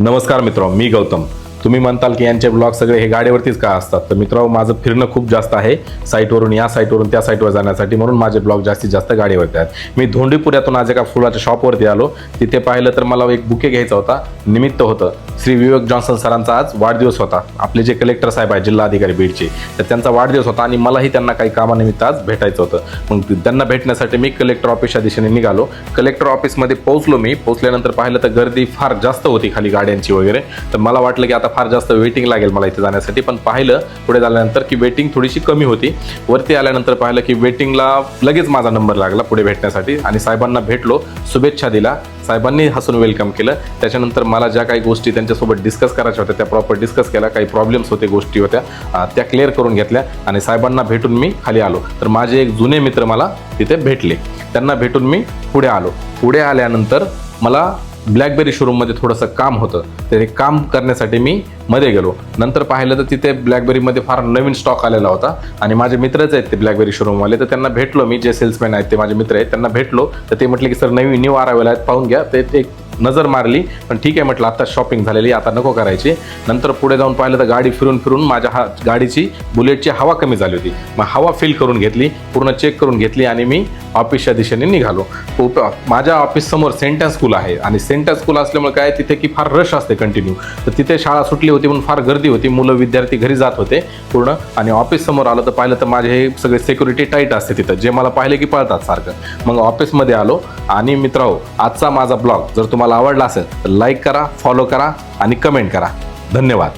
नमस्कार मित्र, मी गौतम. तुम्ही म्हणताल की यांचे ब्लॉग सगळे हे गाडीवरतीच का असतात. तर मित्र, माझं फिरणं खूप जास्त आहे साईटवरून या साईटवरून त्या साईटवर जाण्यासाठी, म्हणून माझे ब्लॉग जास्तीत जास्त गाडीवरती आहेत. मी धोंडीपुऱ्यातून आज एका फुलाच्या शॉपवरती आलो. तिथे पाहिलं तर मला एक बुके घ्यायचा होता. निमित्त होतं श्री विवेक जॉन्सन सरांचा आज वाढदिवस होता. आपले जे कलेक्टर साहेब आहेत जिल्हा अधिकारी बीडचे, तर त्यांचा वाढदिवस होता आणि मलाही त्यांना काही कामानिमित्त आज भेटायचं होतं. मग त्यांना भेटण्यासाठी मी कलेक्टर ऑफिसच्या दिशेने निघालो. कलेक्टर ऑफिसमध्ये पोहोचलो. मी पोहोचल्यानंतर पाहिलं तर गर्दी फार जास्त होती खाली गाड्यांची वगैरे. तर मला वाटलं की आता फार जास्त वेटिंग लागेल मला इथे जाण्यासाठी, पण पाहिलं पुढे झाल्यानंतर की वेटिंग थोडीशी कमी होती. वरती आल्यानंतर पाहिलं की वेटिंगला लगेच माझा नंबर लागला पुढे भेटण्यासाठी आणि साहेबांना भेटलो, शुभेच्छा दिला. साहेबांनी हसून वेलकम केलं. त्याच्यानंतर मला ज्या काही गोष्टी त्यांच्यासोबत डिस्कस करायच्या होत्या त्या प्रॉपर डिस्कस केल्या. काही प्रॉब्लेम्स होते, गोष्टी होत्या, त्या क्लिअर करून घेतल्या आणि साहेबांना भेटून मी खाली आलो. तर माझे एक जुने मित्र मला तिथे भेटले. त्यांना भेटून मी पुढे आलो. पुढे आल्यानंतर मला ब्लॅकबेरी शोरूममध्ये थोडंसं काम होतं. ते काम करण्यासाठी मी मध्ये गेलो. नंतर पाहिलं तर तिथे ब्लॅकबेरीमध्ये फार नवीन स्टॉक आलेला होता आणि माझे मित्रच आहेत ते ब्लॅकबेरी शोरूमवाले. तर त्यांना भेटलो मी, जे सेल्समॅन आहेत ते माझे मित्र आहेत. त्यांना भेटलो तर ते म्हटले की सर न्यू अरायवल आहेत, पाहून घ्या. ते एक नजर मारली, पण ठीक आहे म्हटलं, आता शॉपिंग झालेली, आता नको करायची. नंतर पुढे जाऊन पाहिलं तर गाडी फिरून फिरून माझ्या गाडीची बुलेटची हवा कमी झाली होती. मग हवा फिल करून घेतली, पूर्ण चेक करून घेतली आणि मी ऑफिसच्या दिशेने निघालो. माझ्या ऑफिससमोर सेंटन्स स्कूल आहे आणि सेंटन्स स्कूल असल्यामुळे काय तिथे की फार रश असते कंटिन्यू. तर तिथे शाळा सुटली होती म्हणून फार गर्दी होती. मुलं विद्यार्थी घरी जात होते पूर्ण. आणि ऑफिस समोर आलो तर पाहिलं तर माझे हे सगळे सिक्युरिटी टाईट असते तिथं, जे मला पाहिले की पळतात सारखं. मग ऑफिसमध्ये आलो आणि मित्रांनो, आजचा माझा ब्लॉग जर तुम्हाला आवडला असेल तर लाईक करा, फॉलो करा आणि कमेंट करा. धन्यवाद.